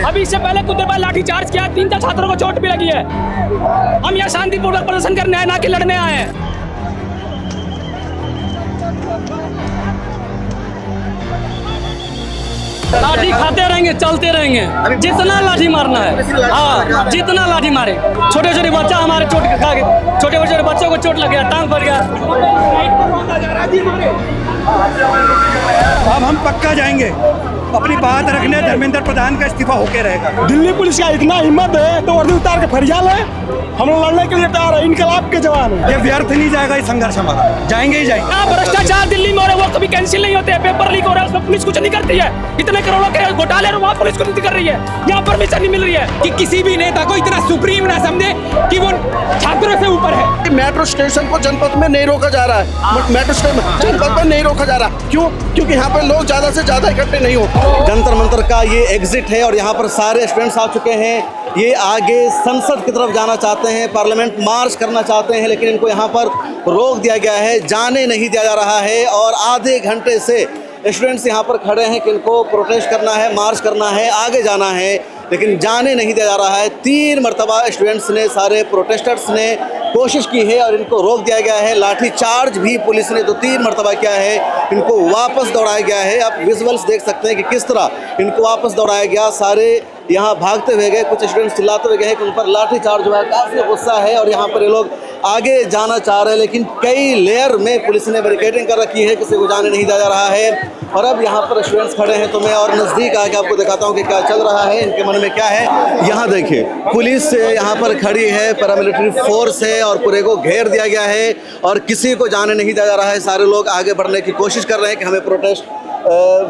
अभी इससे पहले कुछ देर बाद लाठी चार्ज किया, 3 छात्रों को चोट भी लगी है। हम यहाँ शांतिपूर्वक प्रदर्शन करने आए, ना कि लड़ने आए हैं। लाठी खाते रहेंगे, चलते रहेंगे, जितना लाठी मारना है। हाँ, जितना लाठी मारे। छोटे छोटे बच्चा हमारे चोट खा के, छोटे छोटे बच्चों को चोट लग गया, टांग पड़ गया। अब हम पक्का जाएंगे, अपनी बात रखने धर्मेंद्र प्रधान का इस्तीफा होके रहेगा। दिल्ली पुलिस का इतना हिम्मत है तो वर्दी उतार के फरियाल है, हम लोग लड़ने के लिए तैयार है, इनकलाब के जवान है। ये व्यर्थ नहीं जाएगा, ये संघर्ष हमारा, जाएंगे ही जाएंगे। भ्रष्टाचार दिल्ली में हो रहे वो कभी कैंसिल नहीं होते, पेपर लीक हो रहा है उसमें पुलिस कुछ नहीं करती है। इतने करोड़ों के घोटाले वहाँ पुलिस कुछ नहीं कर रही है, यहाँ परमिशन नहीं मिल रही है। कि किसी भी नेता को इतना सुप्रीम ना समझे कि वो छात्रों से ऊपर है। मेट्रो स्टेशन को जनपद में नहीं रोका जा रहा है, मेट्रो स्टेशन जनपद में नहीं रोका जा रहा। क्यों? क्योंकि यहाँ पे लोग ज्यादा से ज्यादा इकट्ठे नहीं हो। जंतर मंतर का ये एग्जिट है और यहाँ पर सारे स्टूडेंट्स आ चुके हैं। ये आगे संसद की तरफ जाना चाहते हैं, पार्लियामेंट मार्च करना चाहते हैं, लेकिन इनको यहाँ पर रोक दिया गया है, जाने नहीं दिया जा रहा है। और आधे घंटे से स्टूडेंट्स यहाँ पर खड़े हैं कि इनको प्रोटेस्ट करना है, मार्च करना है, आगे जाना है, लेकिन जाने नहीं दिया जा रहा है। 3 मरतबा स्टूडेंट्स ने, सारे प्रोटेस्टर्स ने कोशिश की है और इनको रोक दिया गया है। लाठी चार्ज भी पुलिस ने 2-3 मरतबा किया है, इनको वापस दौड़ाया गया है। आप विजुअल्स देख सकते हैं कि किस तरह इनको वापस दौड़ाया गया। सारे यहाँ भागते हुए गए, कुछ स्टूडेंट्स चिल्लाते हुए गए हैं कि उन पर लाठी चार्ज हुआ है। काफ़ी गुस्सा है और यहाँ पर ये लोग आगे जाना चाह रहे हैं, लेकिन कई लेयर में पुलिस ने बैरिकेडिंग कर रखी है, किसी को जाने नहीं दिया जा रहा है। और अब यहाँ पर स्टूडेंट्स खड़े हैं तो मैं और नज़दीक आके आपको दिखाता हूँ कि क्या चल रहा है, इनके मन में क्या है। यहाँ देखिए, पुलिस यहाँ पर खड़ी है, पैरामिलिट्री फोर्स है और पूरे को घेर दिया गया है और किसी को जाने नहीं दिया जा रहा है। सारे लोग आगे बढ़ने की कोशिश कर रहे हैं कि हमें प्रोटेस्ट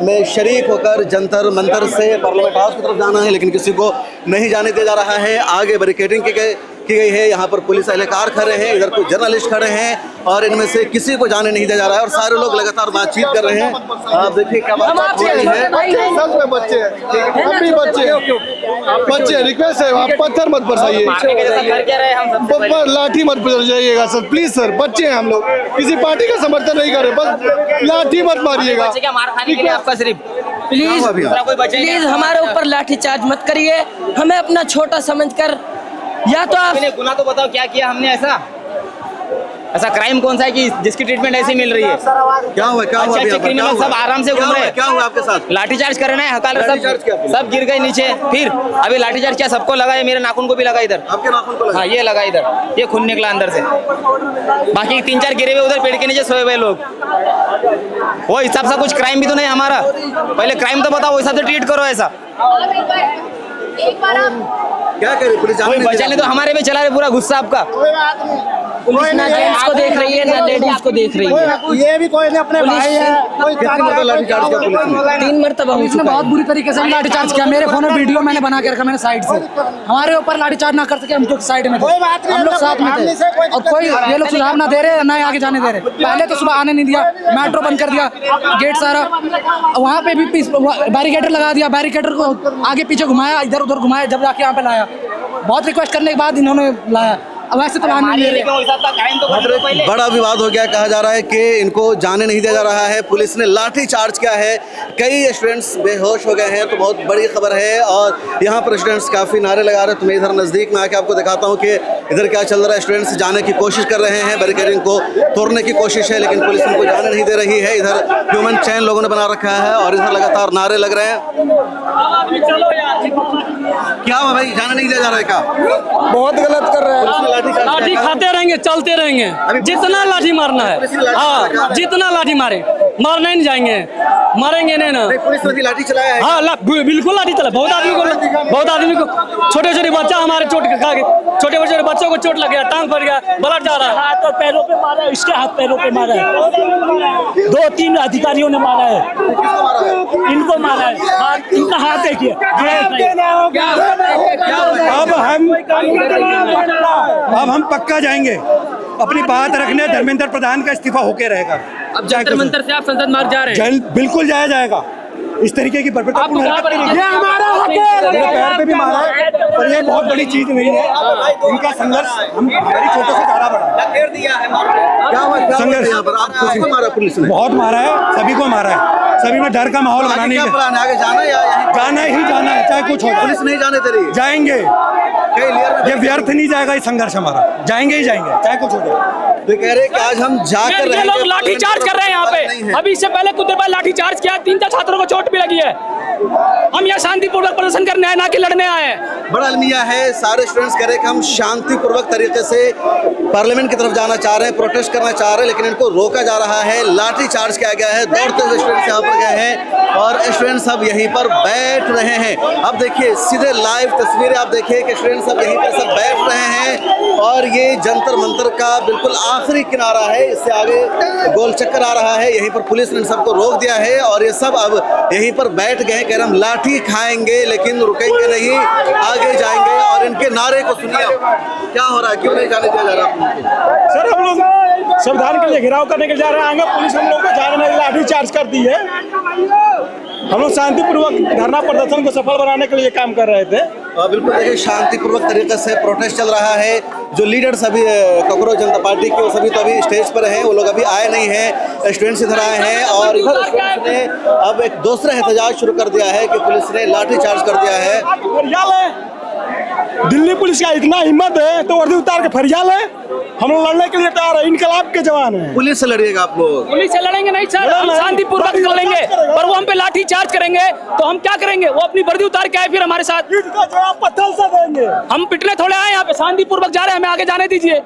में शरीक होकर जंतर मंतर से पार्लियामेंट हाउस की तरफ जाना है, लेकिन किसी को नहीं जाने दिया जा रहा है। आगे बैरिकेडिंग की गई है, यहाँ पर पुलिस एहलकार खड़े हैं, इधर कुछ जर्नलिस्ट खड़े हैं और इनमें से किसी को जाने नहीं दिया जा रहा है और सारे लोग लगातार बातचीत कर रहे हैं। आप देखिए क्या बात हो रही है। सब में बच्चे हैं, हम भी बच्चे रिक्वेस्ट है, आप पत्थर मत बरसाइए, लाठी मत बरसाइएगा सर, प्लीज सर। बच्चे हैं हम लोग, किसी पार्टी का समर्थन नहीं कर रहे, बस लाठी मत मारिएगा। आपका सिर्फ प्लीज हमारे ऊपर लाठी चार्ज मत करिए, हमें अपना छोटा समझकर, या तो आप गुना तो बताओ क्या किया हमने ऐसा क्राइम कौन सा है कि जिसकी ट्रीटमेंट ऐसी मिल रही है? क्या हुआ? क्या हुआ? अच्छे क्रिमिनल सब आराम से घूम रहे हैं। क्या हुआ आपके साथ? लाठीचार्ज कर रहे हैं, हकाल सब गिर गए नीचे। फिर अभी लाठीचार्ज क्या सबको लगा है, मेरे नाखून को भी लगा इधर। आपके नाखून को लगा? हाँ, ये लगा इधर, ये खून निकला अंदर से। बाकी 3-4 गिरे हुए उधर पेड़ के नीचे सोए हुए लोग। वो हिसाब से कुछ क्राइम भी तो नहीं हमारा। पहले क्राइम तो बताओ, हिसाब से ट्रीट करो। ऐसा क्या करे पुलिस? बचा नहीं तो हमारे पे चला रहे पूरा गुस्सा आपका। पुलिस ना जेंट्स को देख रही है ना लेडीज को देख रही है। ये भी कोई अपने भाई है, कोई लाठी चार्ज किया पुलिस ने? 3 मरतबा इसने बहुत बुरी तरीके से लाठी चार्ज किया। मेरे फोन में वीडियो मैंने बना के रखा, मैंने साइड से। हमारे ऊपर लाठी चार्ज ना कर सके, हम लोग साइड में थे, हम लोग साथ में थे और कोई ये लोग सुझाव ना दे रहे, ना आगे जाने दे रहे। पहले तो सुबह आने नहीं दिया, मेट्रो बंद कर दिया, गेट सारा, वहाँ पे भी बैरिकेटर लगा दिया, बैरिकेटर को आगे पीछे घुमाया, इधर उधर घुमाया, जब जाके यहाँ पे लाया। बहुत रिक्वेस्ट करने के बाद इन्होंने लाया। अब वैसे तो बड़ा विवाद हो गया। कहा जा रहा है कि इनको जाने नहीं दिया जा रहा है, पुलिस ने लाठी चार्ज किया है, कई स्टूडेंट्स बेहोश हो गए हैं, तो बहुत बड़ी खबर है। और यहाँ पर स्टूडेंट्स काफ़ी नारे लगा रहे हैं। तो मैं इधर नज़दीक में आके आपको दिखाता हूँ कि इधर क्या चल रहा है। स्टूडेंट्स जाने की कोशिश कर रहे हैं, बैरिकेडिंग को तोड़ने की कोशिश है, लेकिन पुलिस उनको जाने नहीं दे रही है। इधर ह्यूमन चैन लोगों ने बना रखा है और इधर लगातार नारे लग रहे हैं। क्या हुआ भाई, जाने नहीं दिया जा रहा है? क्या बहुत गलत कर रहे हैं। लाठी खाते रहेंगे, चलते रहेंगे, जितना लाठी मारना है। हाँ, जितना लाठी मारे, मारना ही नहीं जाएंगे, मारेंगे नहीं ना। पुलिस ने लाठी चलाया है? हाँ, बिल्कुल लाठी चला। बहुत आदमी को छोटे छोटे बच्चा हमारे चोट खा के, छोटे छोटे बच्चों को चोट लग गया, टांग पड़ गया, ब्लड जा रहा है। हाथ और पैरों पे मारा है, इसके हाथ पैरों पे मारा है। 2-3 अधिकारियों ने मारा है, इनको मारा है, इनका हाथ देखिए। अब हम पक्का जाएंगे, अपनी बात रखने धर्मेंद्र प्रधान का इस्तीफा होके रहेगा। अब जंतर मंतर से आप संसद मार्ग जा रहे हैं? बिल्कुल जाया जाएगा। इस तरीके की बर्बरतापूर्ण हरकत ये हमारा हक है। पैर पे भी मारा है, पर ये बहुत बड़ी चीज नहीं है। इनका संघर्ष हम हमारी छोटे से ज्यादा बड़ा क्या हुआ संघर्ष? यहाँ पर आपको मारा पुलिस ने? बहुत मारा है, सभी को मारा है, सभी में डर का माहौल आगे बनाने क्या के प्लान है? आगे जाना है या यहीं जाना ही जाना है, चाहे कुछ हो जाए। पुलिस नहीं जाने दे रही है? जाएंगे, कई लेयर में ये व्यर्थ नहीं जाएगा ये संघर्ष हमारा, जाएंगे ही जाएंगे, चाहे कुछ हो जाए। तो कह रहे हैं कि आज हम जाकर ये रहेंगे। लोग लाठी चार्ज कर रहे हैं यहाँ नहीं पे। है। अभी इससे पहले कुछ देर बाद लाठी चार्ज किया, 3-4 छात्रों को चोट भी लगी है। हम यहाँ शांतिपूर्वक प्रदर्शन करने आए, ना कि लड़ने आए हैं। बड़ा अलमिया है, सारे स्टूडेंट्स कह रहे हैं कि हम शांतिपूर्वक तरीके से पार्लियामेंट की तरफ जाना चाह रहे हैं, प्रोटेस्ट करना चाह रहे हैं, लेकिन इनको रोका जा रहा है, लाठी चार्ज किया गया है। दौड़ते हुए स्टूडेंट्स यहाँ पर गए हैं और स्टूडेंट्स सब यहीं पर बैठ रहे हैं। अब देखिए सीधे लाइव तस्वीरें आप देखिए कि स्टूडेंट्स सब यहीं पर सब बैठ रहे हैं और ये जंतर मंतर का बिल्कुल आखिरी किनारा है, इससे आगे गोल चक्कर आ रहा है। यहीं पर पुलिस ने सबको रोक दिया है और ये सब अब यहीं पर बैठ गए हैं, कह रहे हम लाठी खाएंगे लेकिन रुकेंगे नहीं, आगे जाएंगे। और इनके नारे को सुनिए, क्या हो रहा है, क्यों नहीं जाने दिया जा रहा? सर हम लोग संविधान के लिए घेराव करने के जा रहे हैं, आगे पुलिस हम लोग को जाने में लाठी चार्ज कर दी है। हम लोग शांतिपूर्वक धरना प्रदर्शन को सफल बनाने के लिए काम कर रहे थे। बिल्कुल देखिए शांतिपूर्वक तरीके से प्रोटेस्ट चल रहा है। जो लीडर सभी कांग्रेस जनता पार्टी के वो सभी तो अभी स्टेज पर हैं, वो लोग अभी आए नहीं हैं, स्टूडेंट्स इधर आए हैं और इधर स्टूडेंट्स ने अब एक दूसरा एहतजाज शुरू कर दिया है कि पुलिस ने लाठी चार्ज कर दिया है। दिल्ली पुलिस का इतना हिम्मत है तो वर्दी उतार के फरियाल है, हम लोग लड़ने के लिए तैयार है, इनकलाब के जवान हैं। पुलिस से लड़िएगा आप लोग? पुलिस से लड़ेंगे नहीं सर, हम शांतिपूर्वक लड़ेंगे, पर वो हम पे लाठी चार्ज करेंगे तो हम क्या करेंगे? वो अपनी वर्दी उतार के आए फिर हमारे साथ, इसका जवाब पत्थर से देंगे। हम पिटने थोड़े आए यहाँ पे, शांतिपूर्वक जा रहे हैं, हमें आगे जाने दीजिए।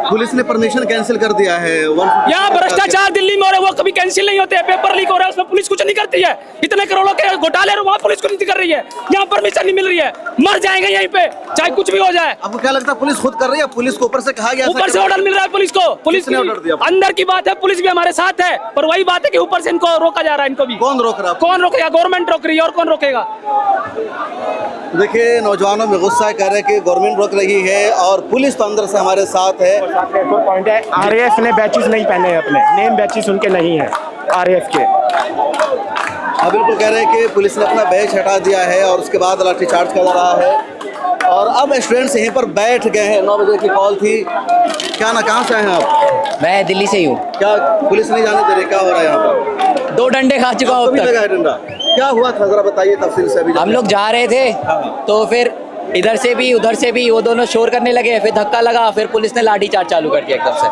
पुलिस ने परमिशन कैंसिल कर दिया है। यहाँ भ्रष्टाचार दिल्ली में हो रहे, वो कभी कैंसिल नहीं होते हैं, पेपर लीक हो रहा है उसमें पुलिस कुछ नहीं करती है। इतने करोड़ों के घोटाले वहाँ पुलिस कुछ नहीं कर रही है, यहाँ परमिशन नहीं मिल रही है, मर जाएंगे यहीं पे चाहे कुछ भी हो जाए। आपको क्या लगता है पुलिस खुद कर रही है? पुलिस को ऊपर से कहा गया, ऊपर से ऑर्डर मिल रहा है पुलिस को, पुलिस किसने ऑर्डर दिया? अंदर की बात है, पुलिस भी हमारे साथ है, पर वही बात है कि ऊपर से इनको रोका जा रहा है। इनको भी कौन रोक रहा है? कौन रोकेगा? गवर्नमेंट रोक रही है, और कौन रोकेगा? देखिए नौजवानों में गुस्सा है, कह रहे हैं कि गवर्नमेंट रोक रही है और पुलिस तो अंदर से हमारे साथ है। पॉइंट है, आरएएफ ने बैचेस नहीं पहने हैं, अपने नेम बैचेस उनके नहीं है आरएएफ के। हाँ बिल्कुल कह रहे हैं कि पुलिस ने अपना बैच हटा दिया है और उसके बाद लाठीचार्ज किया जा रहा है और अब स्टूडेंट्स यहीं पर बैठ गए हैं। 9 बजे की कॉल थी। क्या ना, कहाँ से आए हैं आप? मैं दिल्ली से ही हूँ। क्या पुलिस नहीं जाने दे रही? क्या हो रहा है यहाँ पर? 2 डंडे खा चुका हूँ अब कभी तक। लगा है डंडा? क्या हुआ था जरा बताइए तफसील से। अभी हम लोग जा रहे थे तो फिर इधर से भी उधर से भी वो दोनों शोर करने लगे, फिर धक्का लगा, फिर पुलिस ने लाठी चार्ज चालू कर दिया एकदम से।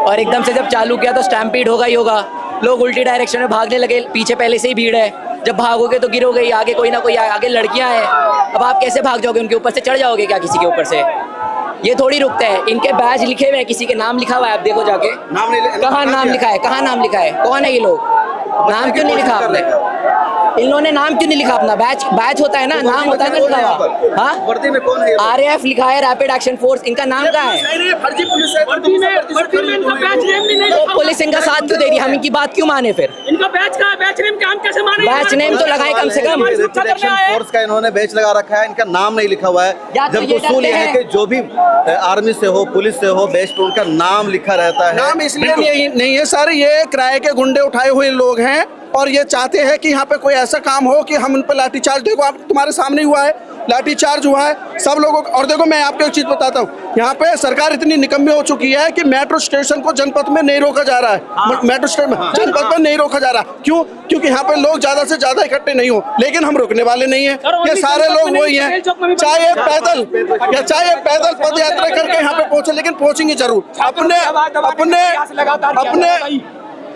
और एकदम से जब चालू किया तो स्टैम्पीड होगा ही होगा, लोग उल्टी डायरेक्शन में भागने लगे, पीछे पहले से ही भीड़ है, जब भागोगे तो गिरोगे ही, आगे कोई ना कोई, आगे लड़कियां हैं, अब आप कैसे भाग जाओगे? उनके ऊपर से चढ़ जाओगे क्या किसी के ऊपर से? ये थोड़ी रुकते हैं। इनके बैच लिखे हुए हैं, किसी के नाम लिखा हुआ है, आप देखो जाके नाम नहीं, कहाँ नाम लिखा है, कहाँ नाम लिखा है, कौन है ये लोग? नाम क्यों नहीं लिखा आपने? इन्होंने नाम क्यों नहीं लिखा अपना? बैच होता है ना, नाम होता है ना लिखा हुआ। हाँ, वर्दी में कौन है? आरएएफ लिखा है, रैपिड एक्शन फोर्स, इनका नाम क्या है? फर्जी पुलिस है। वर्दी में इनका बैच नेम भी नहीं तो लिखा। पुलिस इनका साथ क्यों दे रही? हम इनकी बात क्यों माने फिर? इनका बैच का बैच नेम का हम कैसे माने? बैच नेम तो लगाए कम से कम। एक्शन फोर्स का इन्होंने बैच लगा रखा है, इनका नाम नहीं लिखा हुआ है। या तो जब ये उसूल ये डरते है हैं। कि जो भी आर्मी से हो, पुलिस से हो, बैच पे उनका नाम लिखा रहता है। नाम इसलिए नहीं है सर, ये किराए के गुंडे उठाए हुए लोग हैं और ये चाहते हैं कि यहाँ पे कोई ऐसा काम हो कि हम उन पर लाठीचार्ज। देखो आप, तुम्हारे सामने हुआ है, लाठीचार्ज हुआ है सब लोगों को। और देखो मैं आपको एक चीज़ बताता हूँ, यहाँ पे सरकार इतनी निकम्मी हो चुकी है कि मेट्रो स्टेशन को जनपद में नहीं रोका जा रहा है। मेट्रो स्टेशन जनपद में नहीं रोका जा रहा। क्यों? क्योंकि यहाँ पे लोग ज़्यादा से ज़्यादा इकट्ठे नहीं हो, लेकिन हम रुकने वाले नहीं हैं। ये सारे लोग वही हैं, चाहे पैदल पद यात्रा करके यहाँ पे पहुँचे, लेकिन पहुँचेंगे जरूर।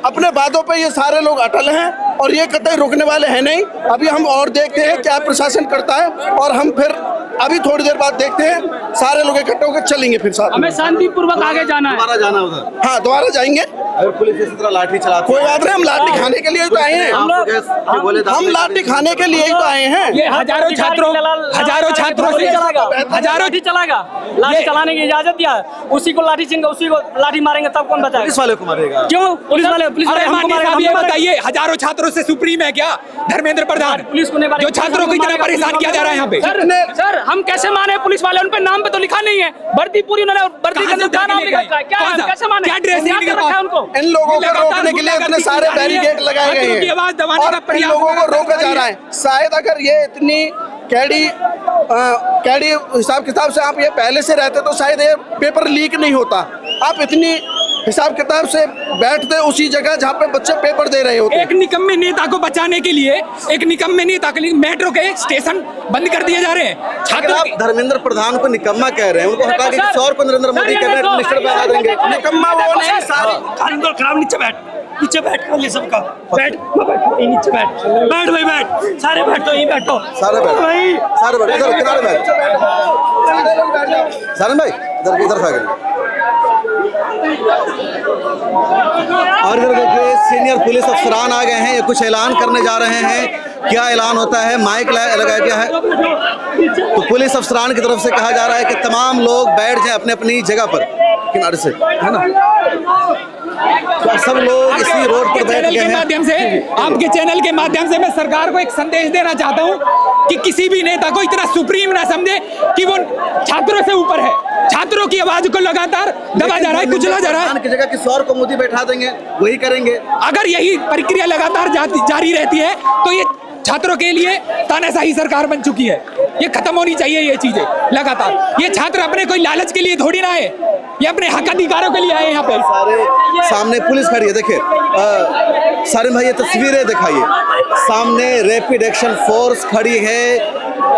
अपने बातों पे ये सारे लोग अटल हैं और ये कतई रुकने वाले हैं नहीं। अभी हम और देखते हैं क्या प्रशासन करता है और हम फिर अभी थोड़ी देर बाद देखते हैं, सारे लोग इकट्ठे होकर चलेंगे फिर साथ। हमें शांतिपूर्वक आगे जाना है। दोबारा जाना उधर? हाँ, दोबारा जाएंगे। अगर पुलिस इसी तरह लाठी चलाती कोई बात नहीं, हम लाठी खाने के लिए ही तो आए हैं। हम लाठी खाने के लिए ही तो आए हैं। ये हजारों छात्रों से लाठी चलाएगा, लाठी चलाने की इजाजत दिया, उसी को लाठी छीन उसी को लाठी मारेंगे, तब कौन बचाएगा? पुलिस वाले को मारेगा? क्यों पुलिस वाले हमको मारेगा? ये बताइए, हजारों छात्रों से सुप्रीम है क्या धर्मेंद्र प्रधान? पुलिस को नहीं, जो छात्रों को इतना परेशान किया जा रहा है यहाँ पे। सर हम कैसे माने? पुलिस वाले उन पे नाम पे तो लिखा नहीं है, वर्दी पूरी उन्होंने वर्दी के अंदर क्या नाम लिखा है? क्या हम कैसे माने? क्या ड्रेस रखा है उनको? इन लोगों को रोकने के लिए इतने सारे बैरिकेड लगाए गए हैं और इन लोगों को रोका जा रहा है। शायद अगर ये इतनी कैडी हिसाब किताब से आप ये पहले से रहते तो शायद ये पेपर लीक नहीं होता। आप इतनी हिसाब किताब से बैठते उसी जगह जहाँ पे बच्चे पेपर दे रहे होते। एक निकम्मे नेता को बचाने के लिए, एक निकम्मे नेता के लिए मेट्रो के स्टेशन बंद कर दिए जा रहे हैं। अगर छात्र आप धर्मेंद्र प्रधान को निकम्मा कह रहे हैं, उनको हटा के किसी और को नरेंद्र मोदी कैबिनेट मिनिस्टर बना देंगे। निकम्मा वो नहीं, सारी कानून खराब। नीचे बैठ कर ले सबका बैठ नीचे बैठ भाई बैठ सारे बैठो यहीं बैठो सारे बैठ भाई सारे बैठ इधर किनारे बैठ सारे भाई इधर से आगे। और इधर देखिए सीनियर पुलिस अफसरान आ गए हैं, ये कुछ ऐलान करने जा रहे हैं। क्या ऐलान होता है, माइक लगाया गया है तो पुलिस अफसरान की तरफ से कहा जा रहा है कि तमाम लोग बैठ जाएं अपने अपनी जगह पर किनारे से, है ना। तो सब लोग इसी रोड पर बैठ गए हैं। माध्यम से आपके चैनल के माध्यम से मैं सरकार को एक संदेश देना चाहता हूं कि किसी भी नेता को इतना सुप्रीम ना समझे कि वो छात्रों से ऊपर है। छात्रों की आवाज को लगातार दबा जा रहा है, कुचला जा रहा है। की जगह किसी और को मोदी बैठा देंगे, वही करेंगे। अगर यही प्रक्रिया लगातार जारी रहती है तो ये छात्रों के लिए तानाशाही सरकार बन चुकी है। ये खत्म होनी चाहिए ये चीजें लगातार। ये छात्र अपने कोई लालच के लिए थोड़ी ना है, ये अपने हक अधिकारों के लिए आए यहाँ पे। सारे सामने पुलिस खड़ी है, देखिए सारे भाई ये तस्वीरें दिखाइए। सामने रैपिड एक्शन फोर्स खड़ी है,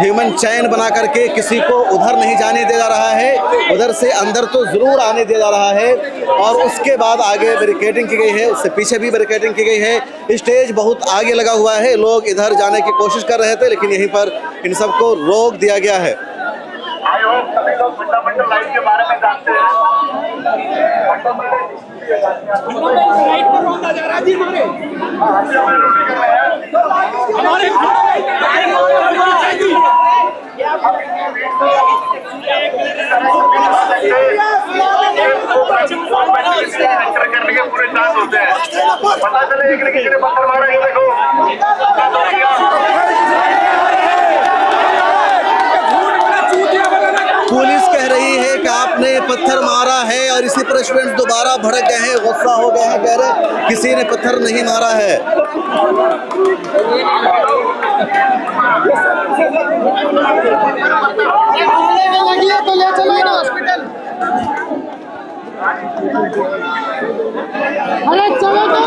ह्यूमन चैन बना करके किसी को उधर नहीं जाने दिया जा रहा है, उधर से अंदर तो जरूर आने दिया जा रहा है। और उसके बाद आगे बैरिकेडिंग की गई है, उससे पीछे भी बैरिकेडिंग की गई है। स्टेज बहुत आगे लगा हुआ है, लोग इधर जाने की कोशिश कर रहे थे लेकिन यहीं पर इन सबको रोक दिया गया है। आई होप सभी लोग फंडामेंटल राइट के बारे में जानते हैं। राइट पर रोका जा रहा है जी करने के पूरे चांस होते हैं। पता चले एक ने किसी ने पत्थर मारा, ये देखो पुलिस कह रही है कि आपने पत्थर मारा है और इसी पर स्टूडेंट्स दोबारा भड़क गए हैं, गुस्सा हो गए हैं, कह रहे किसी ने पत्थर नहीं मारा है। तो ले चलो ना हॉस्पिटल। अरे चलो तुम,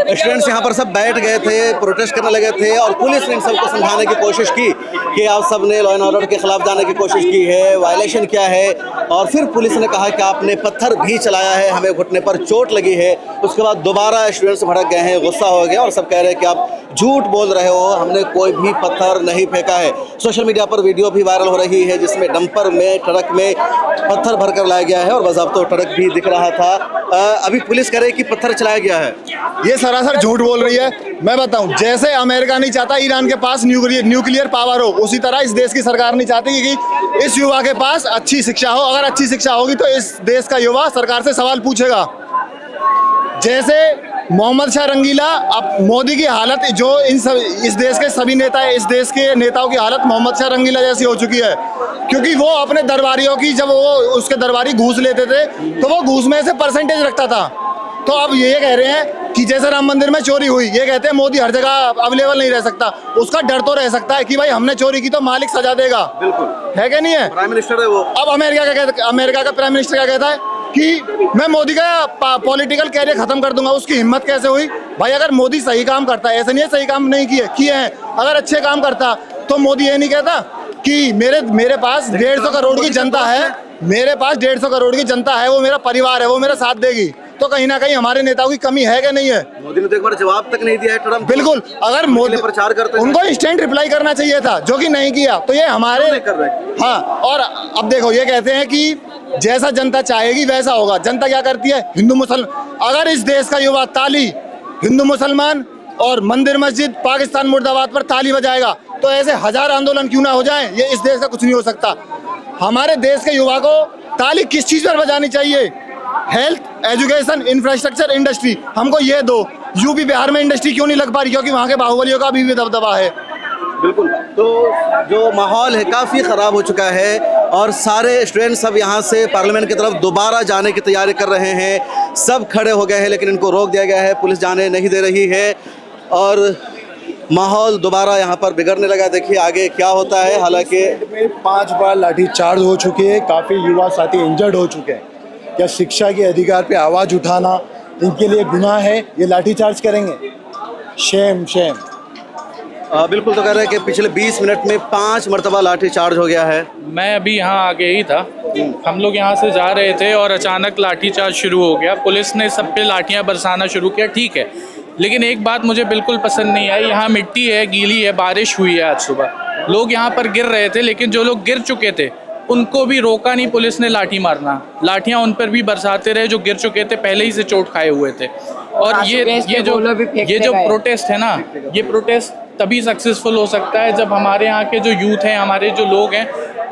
स्टूडेंट्स यहाँ पर सब बैठ गए थे, प्रोटेस्ट करने लगे थे और पुलिस ने इन सबको समझाने की कोशिश की कि आप सब ने लॉ एंड ऑर्डर के खिलाफ जाने की कोशिश की है, वायलेशन क्या है। और फिर पुलिस ने कहा कि आपने पत्थर भी चलाया है, हमें घुटने पर चोट लगी है। उसके बाद दोबारा स्टूडेंट्स भड़क गए हैं, गुस्सा हो गया और सब कह रहे हैं कि आप झूठ बोल रहे हो, हमने कोई भी पत्थर नहीं फेंका है। सोशल मीडिया पर वीडियो भी वायरल हो रही है जिसमें डंपर में, ट्रक में पत्थर भरकर लाया गया है और बाज़ाब्ता ट्रक भी दिख रहा था। अभी पुलिस कह रही है कि पत्थर चलाया गया है। ये सरासर झूठ बोल रही है। मैं बताऊं, जैसे अमेरिका नहीं चाहता ईरान के पास न्यूक्लियर पावर हो, उसी तरह इस देश की सरकार नहीं चाहती कि इस युवा के पास अच्छी शिक्षा हो। अगर अच्छी शिक्षा होगी तो इस देश का युवा सरकार से सवाल पूछेगा। जैसे मोहम्मद शाह रंगीला, अब मोदी की हालत जो इस देश के सभी नेता है, इस देश के नेताओं की हालत मोहम्मद शाह रंगीला जैसी हो चुकी है। क्योंकि वो अपने दरबारियों की, जब वो उसके दरबारी घूस लेते थे तो वो घूस में से परसेंटेज रखता था। तो अब ये कह रहे हैं कि जैसे राम मंदिर में चोरी हुई, ये कहते हैं मोदी हर जगह अवेलेबल नहीं रह सकता। उसका डर तो रह सकता है कि भाई हमने चोरी की तो मालिक सजा देगा। बिल्कुल है कि नहीं है? प्राइम मिनिस्टर है वो। अब अमेरिका का प्राइम मिनिस्टर क्या कहता है कि मैं मोदी का पॉलिटिकल कैरियर खत्म कर दूंगा। उसकी हिम्मत कैसे हुई भाई? अगर मोदी सही काम करता है, ऐसा नहीं है सही काम नहीं किए हैं, अगर अच्छे काम करता तो मोदी ये नहीं कहता कि मेरे पास 150 करोड़ की जनता है, मेरे पास 150 करोड़ की जनता है, वो मेरा परिवार है, वो मेरा साथ देगी। तो कहीं ना कहीं हमारे नेताओं की कमी है कि नहीं है? मोदी ने तो एक बार जवाब तक नहीं दिया है ट्रम्प। बिल्कुल, अगर मोदी प्रचार करते उनको इंस्टेंट रिप्लाई करना चाहिए था, जो कि नहीं किया। तो ये हमारे कर रहे। हाँ, और अब देखो ये कहते हैं कि जैसा जनता चाहेगी वैसा होगा। जनता क्या करती है? हिंदू मुसलमान। अगर इस देश का युवा ताली हिंदू मुसलमान और मंदिर मस्जिद पाकिस्तान मुर्दाबाद पर ताली बजाएगा तो ऐसे हजार आंदोलन क्यों ना हो जाएं, ये इस देश का कुछ नहीं हो सकता। हमारे देश के युवा को ताली किस चीज पर बजानी चाहिए? Health, education, infrastructure, industry. हमको ये दो। यूपी बिहार में इंडस्ट्री क्यों नहीं लग पा रही? क्योंकि वहाँ के बाहुबलियों का अभी भी दबदबा है। बिल्कुल, तो जो माहौल है काफ़ी ख़राब हो चुका है और सारे स्टूडेंट्स अब यहाँ से पार्लियामेंट की तरफ दोबारा जाने की तैयारी कर रहे हैं। सब खड़े हो गए हैं लेकिन इनको रोक दिया गया है, पुलिस जाने नहीं दे रही है। और माहौल दोबारा यहाँ पर बिगड़ने लगा। देखिए आगे क्या होता है। हालांकि 5 बार लाठीचार्ज हो चुके हैं, काफ़ी युवा साथी इंजर्ड हो चुके हैं। क्या शिक्षा के अधिकार पे आवाज़ उठाना इनके लिए गुनाह है? ये लाठीचार्ज करेंगे? Shem Shem. बिल्कुल, तो कह रहे हैं कि पिछले 20 मिनट में 5 मरतबा लाठीचार्ज हो गया है। मैं अभी यहाँ आगे ही था, हम लोग यहाँ से जा रहे थे और अचानक लाठीचार्ज शुरू हो गया। पुलिस ने सब पे लाठियाँ बरसाना शुरू किया, ठीक है, लेकिन एक बात मुझे बिल्कुल पसंद नहीं आई। यहाँ मिट्टी है, गीली है, बारिश हुई है आज सुबह, लोग यहाँ पर गिर रहे थे, लेकिन जो लोग गिर चुके थे उनको भी रोका नहीं पुलिस ने लाठी मारना। लाठियाँ उन पर भी बरसाते रहे जो गिर चुके थे, पहले ही से चोट खाए हुए थे। और ये जो प्रोटेस्ट है ना, ये प्रोटेस्ट तभी सक्सेसफुल हो सकता है जब हमारे यहाँ के जो यूथ हैं, हमारे जो लोग हैं,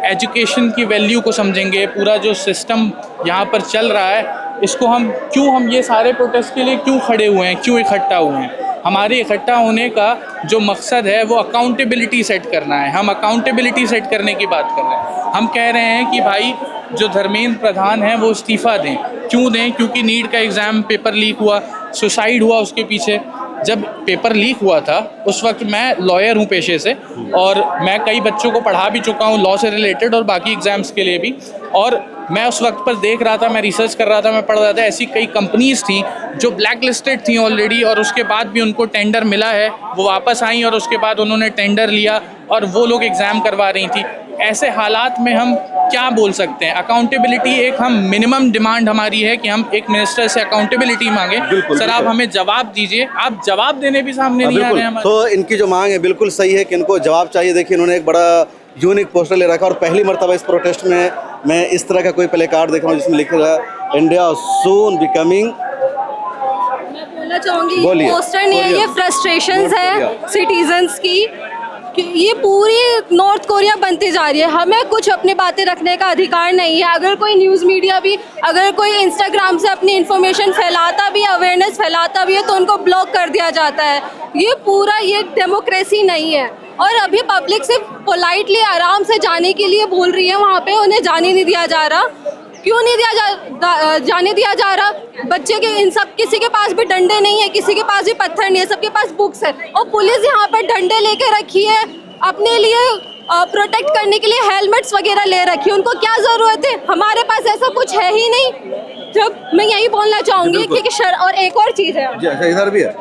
एजुकेशन की वैल्यू को समझेंगे। पूरा जो सिस्टम यहाँ पर चल रहा है, इसको हम ये सारे प्रोटेस्ट के लिए क्यों खड़े हुए हैं, क्यों इकट्ठा हुए हैं? हमारे इकट्ठा होने का जो मकसद है वो अकाउंटेबिलिटी सेट करना है। हम अकाउंटेबिलिटी सेट करने की बात कर रहे हैं। हम कह रहे हैं कि भाई जो धर्मेंद्र प्रधान हैं वो इस्तीफ़ा दें। क्यों दें? क्योंकि नीट का एग्ज़ाम पेपर लीक हुआ, सुसाइड हुआ उसके पीछे। जब पेपर लीक हुआ था उस वक्त मैं लॉयर हूँ पेशे से, और मैं कई बच्चों को पढ़ा भी चुका हूँ लॉ से रिलेटेड और बाकी एग्ज़ाम्स के लिए भी। और मैं उस वक्त पर देख रहा था, मैं रिसर्च कर रहा था, मैं पढ़ रहा था, ऐसी कई कंपनीज़ थी जो ब्लैक लिस्टेड थी ऑलरेडी, और उसके बाद भी उनको टेंडर मिला है, वो वापस आई और उसके बाद उन्होंने टेंडर लिया और वो लोग एग्ज़ाम करवा रही थी। ऐसे हालात में हम क्या बोल सकते हैं? अकाउंटेबिलिटी एक हम मिनिमम डिमांड हमारी है कि हम एक मिनिस्टर से अकाउंटेबिलिटी मांगे। सर आप हमें जवाब दीजिए, आप जवाब देने भी सामने नहीं आ रहे हैं। तो इनकी जो मांग है बिल्कुल सही है कि इनको जवाब चाहिए। देखिए इन्होंने एक बड़ा यूनिक पोस्टर ले रखा और पहली मरतबा इस प्रोटेस्ट में मैं इस तरह का कोई प्ले कार्ड देख रहा हूँ जिसमें लिखा है इंडिया सून बिकमिंग। मैं बोलना चाहूँगी ये पोस्टर नहीं है, ये फ्रस्ट्रेशंस है सिटीजन्स की कि ये पूरी नॉर्थ कोरिया बनती जा रही है। हमें कुछ अपनी बातें रखने का अधिकार नहीं है। अगर कोई न्यूज़ मीडिया भी, अगर कोई इंस्टाग्राम से अपनी इन्फॉर्मेशन फैलाता भी, अवेयरनेस फैलाता भी है तो उनको ब्लॉक कर दिया जाता है। ये डेमोक्रेसी नहीं है। और अभी पब्लिक सिर्फ पोलाइटली आराम से जाने के लिए बोल रही है, वहाँ पे उन्हें जाने नहीं दिया जा रहा। क्यों नहीं जाने दिया जा रहा? बच्चे के इन सब, किसी के पास भी डंडे नहीं है, किसी के पास भी पत्थर नहीं है, सबके पास बुक्स है, और पुलिस यहाँ पर डंडे लेके रखी है, अपने लिए प्रोटेक्ट करने के लिए हेलमेट्स वगैरह ले रखी है। उनको क्या ज़रूरत है? हमारे पास ऐसा कुछ है ही नहीं। जब मैं यही बोलना चाहूँगी कि और एक और चीज़ है, इधर भी है,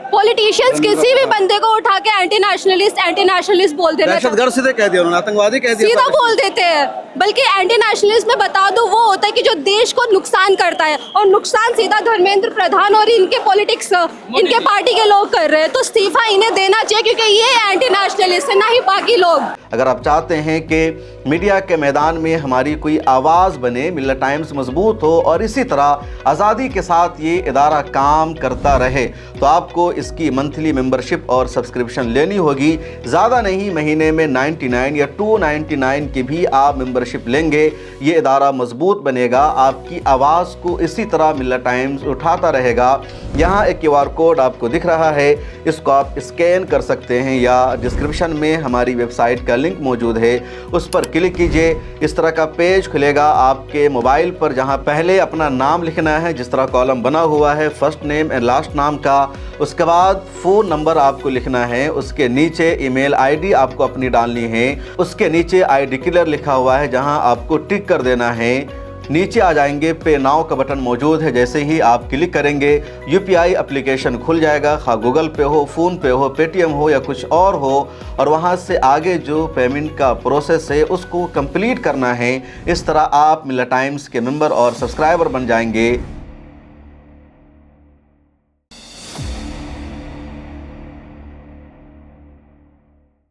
पॉलिटिशियंस किसी भी बंदे को उठा के एंटी नेशनलिस्ट बोल देते हैं, दहशतगर्द सीधे कह दिया उन्होंने, आतंकवादी कह दिया, सीधा बोल देते हैं। बल्कि एंटी नेशनलिस्ट में बता दो वो होता है कि जो देश को नुकसान करता है, और नुकसान सीधा धर्मेंद्र प्रधान और इनके पॉलिटिक्स, इनके पार्टी के लोग कर रहे हैं। तो इस्तीफा इन्हें देना चाहिए क्योंकि ये एंटी नेशनलिस्ट है, ना ही बाकी लोग। अगर आप चाहते हैं कि मीडिया के मैदान में हमारी कोई आवाज़ बने, मिल्लत टाइम्स मजबूत हो और इसी तरह आज़ादी के साथ ये इदारा काम करता रहे, तो आपको इसकी मंथली मेंबरशिप और सब्सक्रिप्शन लेनी होगी। ज़्यादा नहीं, महीने में 99 या 299 की भी आप मेंबरशिप लेंगे, ये इदारा मजबूत बनेगा। आपकी आवाज़ को इसी तरह मिल्लत टाइम्स उठाता रहेगा। यहाँ एक QR कोड आपको दिख रहा है, इसको आप स्कैन कर सकते हैं या डिस्क्रिप्शन में हमारी वेबसाइट का लिंक मौजूद है, उस पर क्लिक कीजिए। इस तरह का पेज खुलेगा आपके मोबाइल पर, जहां पहले अपना नाम लिखना है, जिस तरह कॉलम बना हुआ है फर्स्ट नेम एंड लास्ट नाम का, उसके बाद फ़ोन नंबर आपको लिखना है, उसके नीचे ईमेल ID आपको अपनी डालनी है, उसके नीचे I डिक्लेयर लिखा हुआ है जहां आपको टिक कर देना है। नीचे आ जाएंगे, पे नाउ का बटन मौजूद है, जैसे ही आप क्लिक करेंगे UPI एप्लीकेशन खुल जाएगा, खा गूगल पे हो, फ़ोन पे हो, पेटीएम हो या कुछ और हो, और वहां से आगे जो पेमेंट का प्रोसेस है उसको कंप्लीट करना है। इस तरह आप मिल्लत टाइम्स के मेंबर और सब्सक्राइबर बन जाएंगे।